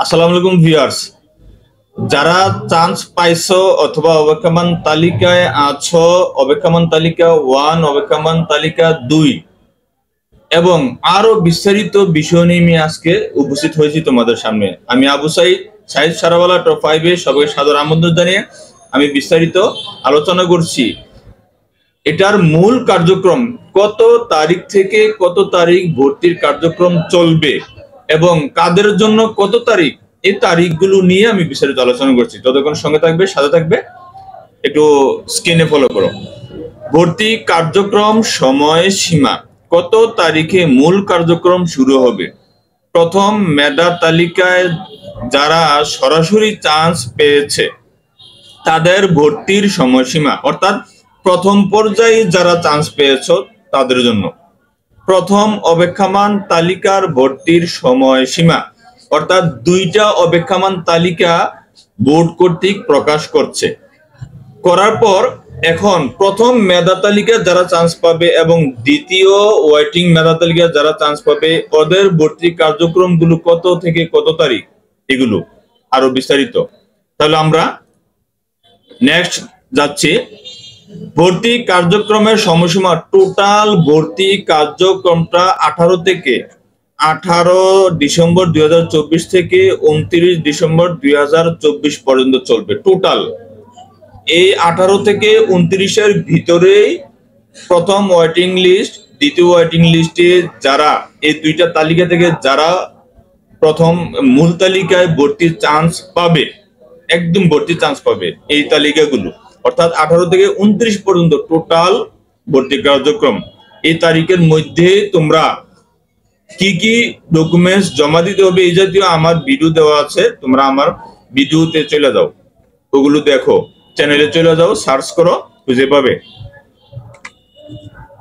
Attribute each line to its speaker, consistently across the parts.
Speaker 1: আসসালামু আলাইকুম ভিউয়ার্স, যারা চান্স পাইছো অথবা অপেক্ষমান তালিকায় আছো, অপেক্ষমান তালিকা 1, অপেক্ষমান তালিকা 2 এবং আরো বিস্তারিত বিষয় নিয়ে আমি আজকে উপস্থিত হয়েছি তোমাদের সামনে। আমি আবু সাইদ সারাওয়ালা টপ 5 এ সবাই সাদর আমন্ত্রণ জানিয়ে আমি বিস্তারিত আলোচনা করছি। এটার মূল কার্যক্রম কত তারিখ থেকে কত তারিখ ভর্তির কার্যক্রম চলবে এবং কাদের জন্য কত তারিখ, এই তারিখগুলো নিয়ে আমি বিস্তারিত আলোচনা করছি। যতক্ষণ সঙ্গে থাকবে, সাথে থাকবে, একটু স্ক্রিনে ফলো করো। ভর্তি কার্যক্রম সময় সীমা, কত তারিখে মূল কার্যক্রম শুরু হবে। প্রথম মেধা তালিকায় যারা সরাসরি চান্স পেয়েছে তাদের ভর্তির সময়সীমা, অর্থাৎ প্রথম পর্যায়ে যারা চান্স পেয়েছো তাদের জন্য প্রথম অপেক্ষমান তালিকার ভর্তির সময়সীমা, অর্থাৎ দুইটা অপেক্ষমান তালিকা বোর্ড কর্তৃক প্রকাশ করার পর এখন প্রথম মেধা তালিকা যারা চান্স পাবে এবং দ্বিতীয় ওয়েটিং মেধা তালিকা যারা চান্স পাবে ওদের ভর্তি কার্যক্রমগুলো কত থেকে কত তারিখ, এগুলো আরো বিস্তারিত। তাহলে আমরা নেক্সট যাচ্ছি। ভর্তি কার্যক্রমের সময়সীমা, টোটাল ভর্তি কার্যক্রমটা 18 ডিসেম্বর 2024 থেকে 29 ডিসেম্বর 2024 পর্যন্ত চলবে। টোটাল এই 18 থেকে 29-এর ভিতরেই প্রথম ওয়েটিং লিস্ট, দ্বিতীয় ওয়েটিং লিস্টে যারা এই দুইটা তালিকা থেকে যারা প্রথম মূল তালিকায় ভর্তির চান্স পাবে, একদম ভর্তির চান্স পাবে, এই তালিকাগুলো অর্থাৎ 18 থেকে 29 পর্যন্ত টোটাল ভর্তি কার্যক্রম। এই তারিখের মধ্যে তোমরা কি কি ডকুমেন্টস জমা দিতে হবে এই জাতীয় আমার ভিডিও দেওয়া আছে, তোমরা আমার ভিডিওতে চলে যাও, ওগুলো দেখো, চ্যানেলে চলে যাও, সার্চ করো, খুঁজে পাবে।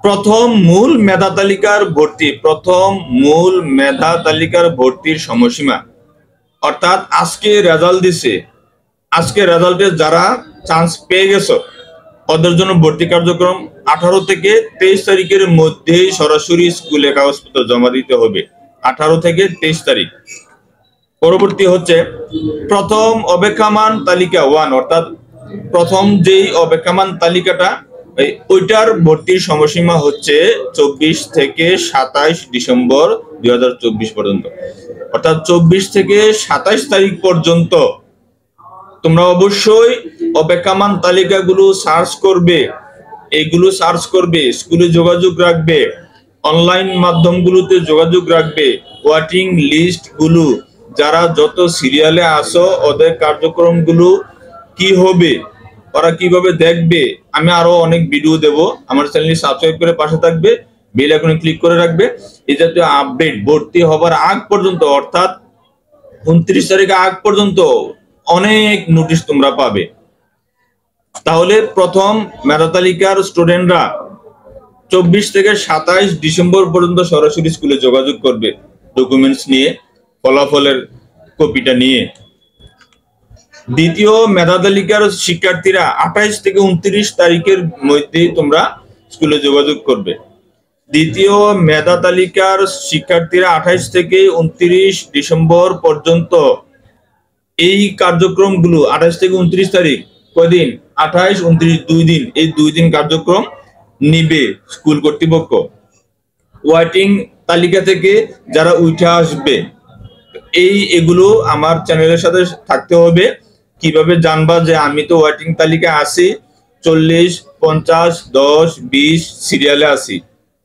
Speaker 1: প্রথম মূল মেধা তালিকার ভর্তি, প্রথম মূল মেধা তালিকার ভর্তির সময়সীমা, অর্থাৎ আজকে রেজাল্ট দিছে, আজকে রেজাল্টে যারা চান্স পেয়ে গেছো ওদের জন্য ভর্তি কার্যক্রম 18 থেকে 23 তারিখের মধ্যে সরাসরি স্কুলে কাগজপত্র জমা দিতে হবে। 18 থেকে 23 তারিখ। পরবর্তী হচ্ছে প্রথম অপেক্ষমান তালিকা 1, অর্থাৎ প্রথম যেই অপেক্ষমান তালিকাটা ওইটার ভর্তির সময়সীমা হচ্ছে 24 থেকে 27 ডিসেম্বর 2024 পর্যন্ত, অর্থাৎ 24 থেকে 27 তারিখ পর্যন্ত তোমরা অবশ্যই অপেক্ষমান তালিকাগুলো সার্চ করবে, এইগুলো সার্চ করবে, স্কুলে যোগাযোগ রাখবে, অনলাইন মাধ্যমগুলোতে যোগাযোগ রাখবে। ওয়েটিং লিস্ট গুলো যারা যত সিরিয়ালে আসো ওদের কার্যক্রমগুলো কি হবে, ওরা কিভাবে দেখবে, আমি আরো অনেক ভিডিও দেব। আমার চ্যানেলটি সাবস্ক্রাইব করে পাশে থাকবে, বেল আইকনে ক্লিক করে রাখবে। এই জাতীয় আপডেট ভর্তি হবার আগ পর্যন্ত, অর্থাৎ 29 তারিখ আগ পর্যন্ত অনেক নোটিশ তোমরা পাবে। তাহলে প্রথম মেধা তালিকার স্টুডেন্টরা 24 থেকে 27 ডিসেম্বর পর্যন্ত সরাসরি স্কুলে যোগাযোগ করবে ডকুমেন্টস নিয়ে, ফলাফলের কপিটা নিয়ে। দ্বিতীয় মেধা তালিকার শিক্ষার্থীরা 28 থেকে 29 তারিখের মধ্যে তোমরা স্কুলে যোগাযোগ করবে। দ্বিতীয় মেধা তালিকার শিক্ষার্থীরা 28 থেকে 29 ডিসেম্বর পর্যন্ত এই কার্যক্রমগুলো 28 থেকে 29 তারিখ, কয়দিন, 28, 29, 2 দিন, এই 2 দিন কার্যক্রম নিবে স্কুল কর্তৃপক্ষ। ওয়েটিং তালিকা থেকে যারা উঠে আসবে এগুলো আমার চ্যানেলের সাথে থাকতে হবে। কিভাবে জানবা যে আমি তো ওয়েটিং তালিকায় আছি, 40, 50, 10, 20 সিরিয়ালে আছি,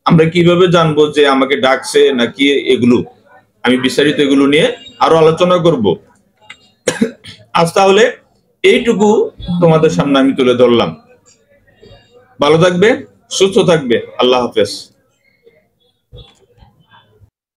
Speaker 1: আমরা কিভাবে জানবো যে আমাকে ডাকছে নাকি, এগুলো আমি বিস্তারিত এগুলো নিয়ে আরো আলোচনা করব। আজ তাহলে এইটুকু তোমাদের সামনে আমি তুলে ধরলাম। ভালো থাকবে, সুস্থ থাকবে, আল্লাহ হাফেজ।